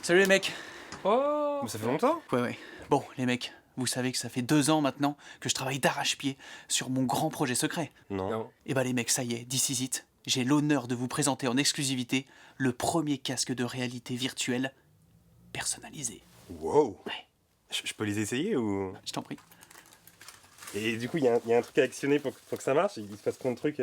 Salut les mecs. Oh, Ça fait longtemps? Ouais. Bon, les mecs, vous savez que ça fait 2 ans maintenant que je travaille d'arrache-pied sur mon grand projet secret. Non. Et bah les mecs, ça y est, This Is It, j'ai l'honneur de vous présenter en exclusivité le premier casque de réalité virtuelle personnalisé. Wow. Ouais. Je peux les essayer ou... Je t'en prie. Et du coup, il y a un truc à actionner pour que ça marche? Il se passe plein de trucs...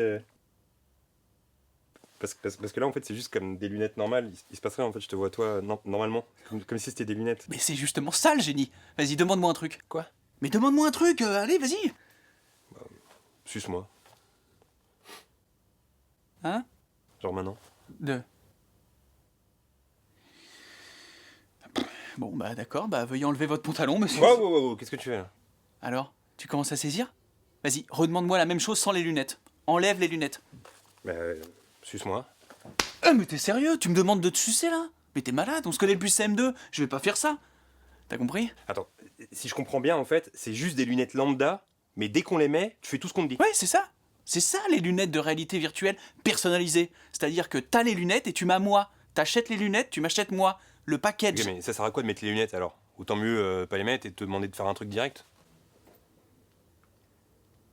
Parce que là, en fait, c'est juste comme des lunettes normales. Il se passerait, en fait, je te vois toi, normalement. Comme si c'était des lunettes. Mais c'est justement ça le génie. Vas-y, demande-moi un truc. Quoi? Mais demande-moi un truc, allez, vas-y. Suce-moi. Hein? Genre maintenant. Bon, bah d'accord, bah veuillez enlever votre pantalon, monsieur. Wow, qu'est-ce que tu fais là? Alors, tu commences à saisir? Vas-y, redemande-moi la même chose sans les lunettes. Enlève les lunettes. Bah, suce-moi. Ah mais t'es sérieux? Tu me demandes de te sucer là? Mais t'es malade, on se connaît depuis CM2, je vais pas faire ça. T'as compris? Attends, si je comprends bien, en fait, c'est juste des lunettes lambda, mais dès qu'on les met, tu fais tout ce qu'on te dit. Ouais, c'est ça. C'est ça les lunettes de réalité virtuelle personnalisées. C'est-à-dire que t'as les lunettes et tu m'as moi. T'achètes les lunettes, tu m'achètes moi. Le package. Ok, mais ça sert à quoi de mettre les lunettes alors? Autant mieux pas les mettre et te demander de faire un truc direct.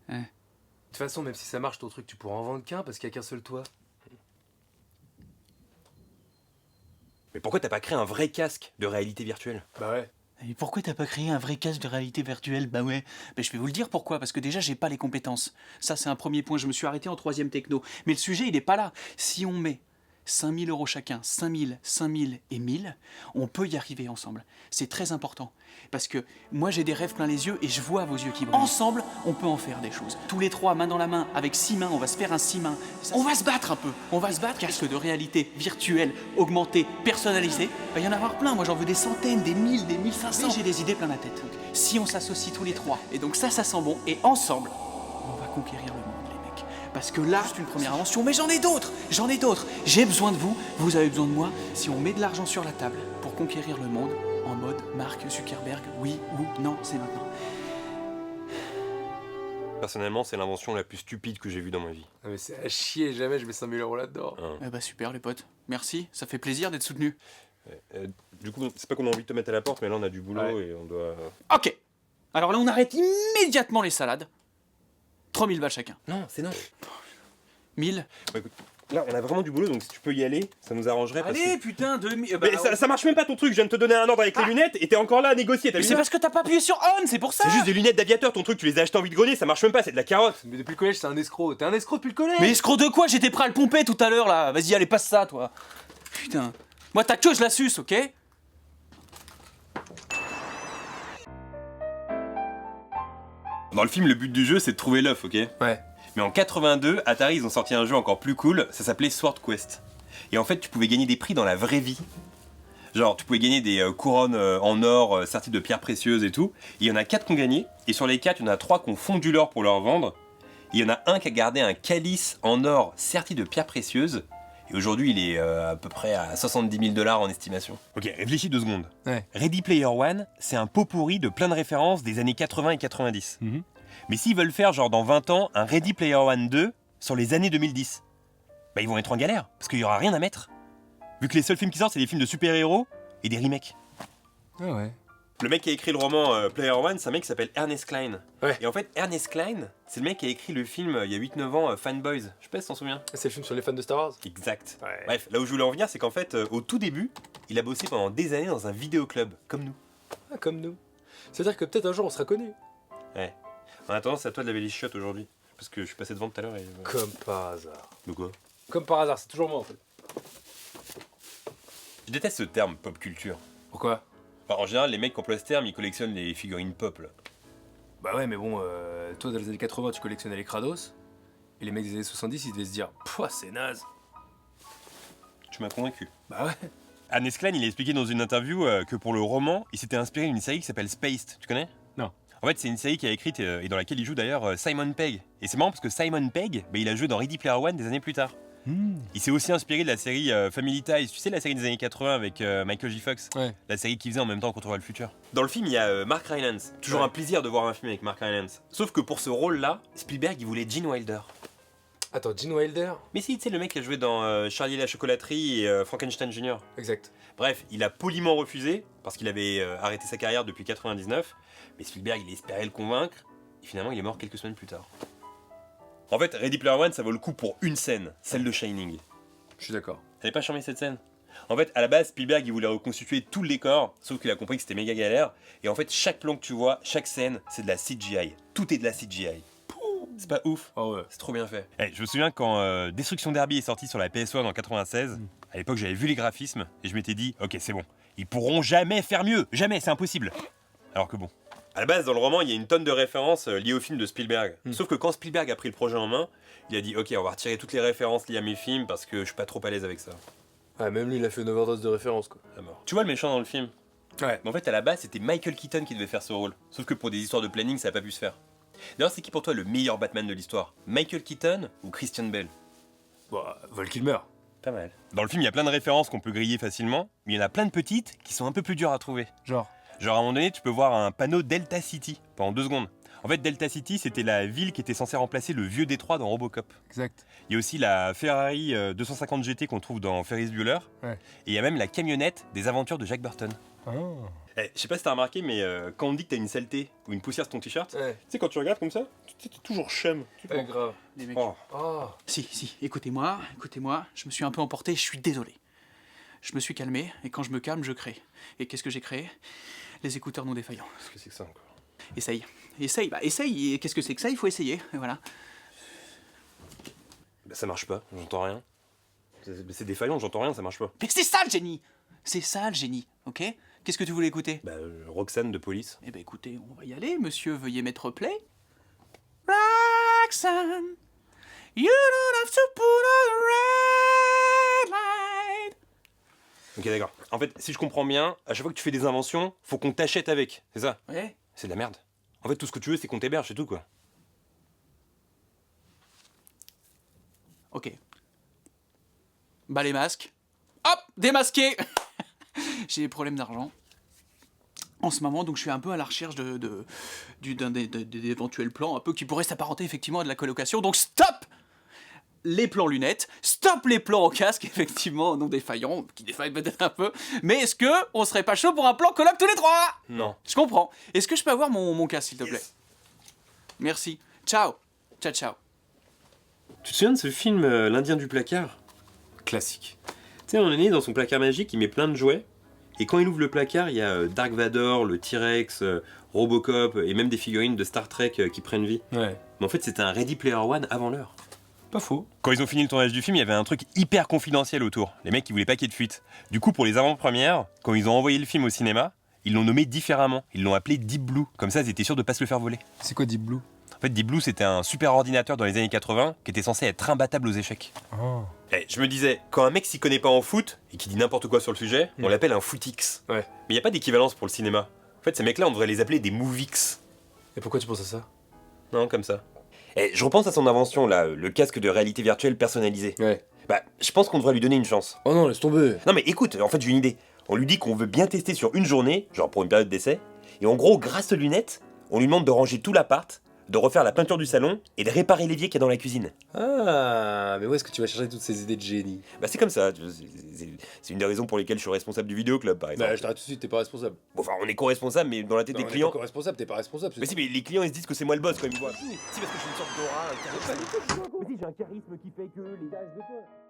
de toute façon, même si ça marche ton truc, tu pourras en vendre qu'un parce qu'il n'y a qu'un seul toit. Mais pourquoi t'as pas créé un vrai casque de réalité virtuelle? Bah ouais. Et pourquoi t'as pas créé un vrai casque de réalité virtuelle? Bah ouais, bah je vais vous le dire pourquoi, parce que déjà j'ai pas les compétences. Ça c'est un premier point, je me suis arrêté en 3e techno. Mais le sujet il est pas là. Si on met 5 000 € chacun, 5 000, 5 000 et 1 000, on peut y arriver ensemble. C'est très important. Parce que moi j'ai des rêves plein les yeux et je vois vos yeux qui brillent. Ensemble, on peut en faire des choses. Tous les trois, main dans la main, avec 6 mains, on va se faire un 6 mains. On va se battre un peu. On va se battre. Casque de réalité virtuelle, augmenté, personnalisé. Il va y en avoir plein. Moi j'en veux des centaines, des 1000, des 1500. J'ai des idées plein la tête. Donc, si on s'associe tous les trois, et donc ça sent bon, et ensemble, on va conquérir le monde. Parce que là, c'est une première invention, mais j'en ai d'autres. J'ai besoin de vous, vous avez besoin de moi. Si on met de l'argent sur la table pour conquérir le monde, en mode Mark Zuckerberg, oui ou non, c'est maintenant. Personnellement, c'est l'invention la plus stupide que j'ai vue dans ma vie. Ah mais c'est à chier, jamais je mets 5 000 € là-dedans. Eh bah super les potes, merci, ça fait plaisir d'être soutenu. Du coup, c'est pas qu'on a envie de te mettre à la porte, mais là on a du boulot et on doit... Ok, alors là on arrête immédiatement les salades. 3 000 balles chacun. Non, c'est non. 1000. Bah, écoute, là on a vraiment du boulot, donc si tu peux y aller, ça nous arrangerait. Parce Allez que... putain, 2000. Mais ça marche même pas ton truc, je viens de te donner un ordre avec les lunettes et t'es encore là à négocier, t'as Mais vu c'est ça? parce que t'as pas appuyé sur on, c'est pour ça. C'est juste des lunettes d'aviateur, ton truc, tu les as achetées en vide-grenier, ça marche même pas, c'est de la carotte. Mais depuis le collège, c'est un escroc. T'es un escroc depuis le collège. Mais escroc de quoi? J'étais prêt à le pomper tout à l'heure là. Vas-y, allez, passe ça toi. Putain. Moi ta queue, je la suce, ok? Dans le film, le but du jeu c'est de trouver l'œuf, ok? Ouais. Mais en 82, Atari ils ont sorti un jeu encore plus cool, ça s'appelait Sword Quest. Et en fait, tu pouvais gagner des prix dans la vraie vie. Genre, tu pouvais gagner des couronnes en or serties de pierres précieuses et tout. Et il y en a 4 qui ont gagné, et sur les 4, il y en a 3 qui ont fondu l'or pour leur vendre. Et il y en a un qui a gardé un calice en or serti de pierres précieuses. Et aujourd'hui, il est à peu près à 70 000 $ en estimation. Ok, réfléchis 2 secondes. Ouais. Ready Player One, c'est un pot pourri de plein de références des années 80 et 90. Mais s'ils veulent faire, genre dans 20 ans, un Ready Player One 2 sur les années 2010, bah ils vont être en galère, parce qu'il y aura rien à mettre. Vu que les seuls films qui sortent, c'est des films de super-héros et des remakes. Ah ouais. Le mec qui a écrit le roman Player One, c'est un mec qui s'appelle Ernest Cline. Ouais. Et en fait, Ernest Cline, c'est le mec qui a écrit le film il y a 8-9 ans, Fanboys. Je sais pas si t'en souviens. C'est le film sur les fans de Star Wars. Exact. Ouais. Bref, là où je voulais en venir, c'est qu'en fait, au tout début, il a bossé pendant des années dans un vidéoclub, comme nous. Ah, comme nous. C'est-à-dire que peut-être un jour on sera connus. Ouais. En attendant, c'est à toi de laver les chiottes aujourd'hui. Parce que je suis passé devant tout à l'heure et... Comme par hasard. De quoi? Comme par hasard, c'est toujours moi en fait. Je déteste ce terme pop culture. Pourquoi? Enfin, en général, les mecs qui emploient ce terme, ils collectionnent les figurines pop, là. Bah ouais, mais bon, toi dans les années 80, tu collectionnais les Kratos. Et les mecs des années 70, ils devaient se dire, pouah, c'est naze. Tu m'as convaincu. Bah ouais. Ernest Cline, il a expliqué dans une interview que pour le roman, il s'était inspiré d'une série qui s'appelle Spaced. Tu connais? Non. En fait, c'est une série qu'il a écrite et dans laquelle il joue d'ailleurs Simon Pegg. Et c'est marrant parce que Simon Pegg, bah, il a joué dans Ready Player One des années plus tard. Il s'est aussi inspiré de la série Family Ties. Tu sais, la série des années 80 avec Michael J. Fox? Ouais. La série qu'il faisait en même temps qu'on voit le futur. Dans le film, il y a Mark Rylance. Toujours Ouais. un plaisir de voir un film avec Mark Rylance. Sauf que pour ce rôle-là, Spielberg, il voulait Gene Wilder. Attends, Gene Wilder? Mais si, tu sais, le mec qui a joué dans Charlie et la chocolaterie et Frankenstein Jr. Exact. Bref, il a poliment refusé, parce qu'il avait arrêté sa carrière depuis 99, mais Spielberg, il espérait le convaincre, et finalement, il est mort quelques semaines plus tard. En fait, Ready Player One, ça vaut le coup pour une scène, celle de Shining. Je suis d'accord. T'avais pas charmé cette scène? En fait, à la base, Spielberg, il voulait reconstituer tout le décor, sauf qu'il a compris que c'était méga galère, et en fait, chaque plan que tu vois, chaque scène, c'est de la CGI. Tout est de la CGI. C'est pas ouf? Ah ouais. C'est trop bien fait. Je me souviens quand Destruction Derby est sorti sur la PS1 en 96, à l'époque j'avais vu les graphismes et je m'étais dit ok c'est bon, ils pourront jamais faire mieux, jamais, c'est impossible. Alors que bon. À la base dans le roman il y a une tonne de références liées au film de Spielberg. Sauf que quand Spielberg a pris le projet en main, il a dit ok on va retirer toutes les références liées à mes films parce que je suis pas trop à l'aise avec ça. Ah, même lui, il a fait une overdose de références, quoi. À mort. Tu vois le méchant dans le film? Ouais. Mais en fait à la base c'était Michael Keaton qui devait faire ce rôle. Sauf que pour des histoires de planning ça a pas pu se faire. D'ailleurs, c'est qui pour toi le meilleur Batman de l'histoire? Michael Keaton ou Christian Bale? Bah, Val Kilmer. Pas mal. Dans le film, il y a plein de références qu'on peut griller facilement, mais il y en a plein de petites qui sont un peu plus dures à trouver. Genre. Genre, à un moment donné, tu peux voir un panneau Delta City pendant 2 secondes. En fait, Delta City, c'était la ville qui était censée remplacer le vieux Détroit dans Robocop. Exact. Il y a aussi la Ferrari 250 GT qu'on trouve dans Ferris Bueller. Ouais. Et il y a même la camionnette des aventures de Jack Burton. Oh. Je sais pas si t'as remarqué, mais quand on dit que t'as une saleté ou une poussière sur ton t-shirt, Ouais. tu sais, quand tu regardes comme ça, t'es toujours chum. Ouais, grave. Les mecs. Oh. Oh. Si, écoutez-moi, je me suis un peu emporté, je suis désolé. Je me suis calmé, et quand je me calme, je crée. Et qu'est-ce que j'ai créé? Les écouteurs non défaillants. Qu'est-ce que c'est que ça encore? Essaye, essaye, et qu'est-ce que c'est que ça? Il faut essayer, et voilà. Bah, ça marche pas, j'entends rien. C'est défaillant, j'entends rien, ça marche pas. Mais c'est ça le génie! C'est ça le génie, ok? Qu'est-ce que tu voulais écouter? Bah, Roxane de Police. Eh ben écoutez, on va y aller, monsieur, veuillez mettre play. Roxanne, you don't have to put on the red light. Ok, d'accord. En fait, si je comprends bien, à chaque fois que tu fais des inventions, faut qu'on t'achète avec, c'est ça? Ouais. C'est de la merde. En fait, tout ce que tu veux, c'est qu'on t'héberge, c'est tout, quoi. Ok. Bah les masques. Hop, démasqué. J'ai des problèmes d'argent en ce moment, donc je suis un peu à la recherche d'éventuels plans un peu qui pourraient s'apparenter effectivement à de la colocation. Donc stop les plans lunettes, stop les plans en casque, effectivement non défaillants, qui défaillent peut-être un peu. Mais est-ce que on serait pas chaud pour un plan coloc tous les trois? Non. Je comprends. Est-ce que je peux avoir mon casque s'il te plaît? Merci. Ciao. Ciao ciao. Tu te souviens de ce film L'Indien du placard? Classique. Tu sais, à un moment donné, dans son placard magique, il met plein de jouets. Et quand il ouvre le placard, il y a Dark Vador, le T-Rex, Robocop et même des figurines de Star Trek qui prennent vie. Ouais. Mais en fait, c'était un Ready Player One avant l'heure. Pas faux. Quand ils ont fini le tournage du film, il y avait un truc hyper confidentiel autour. Les mecs, ils voulaient pas qu'il y ait de fuite. Du coup, pour les avant-premières, quand ils ont envoyé le film au cinéma, ils l'ont nommé différemment. Ils l'ont appelé Deep Blue. Comme ça, ils étaient sûrs de pas se le faire voler. C'est quoi Deep Blue? En fait, Deep Blue, c'était un super ordinateur dans les années 80 qui était censé être imbattable aux échecs. Oh. Je me disais, quand un mec s'y connaît pas en foot et qui dit n'importe quoi sur le sujet, on l'appelle un footix. Ouais. Mais il y a pas d'équivalence pour le cinéma. En fait, ces mecs-là, on devrait les appeler des movix. Et pourquoi tu penses à ça? Non, comme ça. Je repense à son invention, là, le casque de réalité virtuelle personnalisé. Ouais. Bah, je pense qu'on devrait lui donner une chance. Oh non, laisse tomber. Non mais écoute, en fait j'ai une idée. On lui dit qu'on veut bien tester sur une journée, genre pour une période d'essai, et en gros, grâce aux lunettes, on lui demande de ranger tout l'appart, de refaire la peinture du salon et de réparer l'évier qu'il y a dans la cuisine. Ah, mais où est-ce que tu vas chercher toutes ces idées de génie? Bah c'est comme ça, c'est une des raisons pour lesquelles je suis responsable du vidéoclub par exemple. Bah, je t'arrête tout de suite, t'es pas responsable. Bon, enfin on est co-responsable mais dans la tête des On est clients... pas responsable, t'es pas responsable. Mais si, mais les clients ils se disent que c'est moi le boss quand ils me voient. Si parce que je suis une sorte d'aura, un charisme. Mais si j'ai un charisme qui fait que les gars de quoi.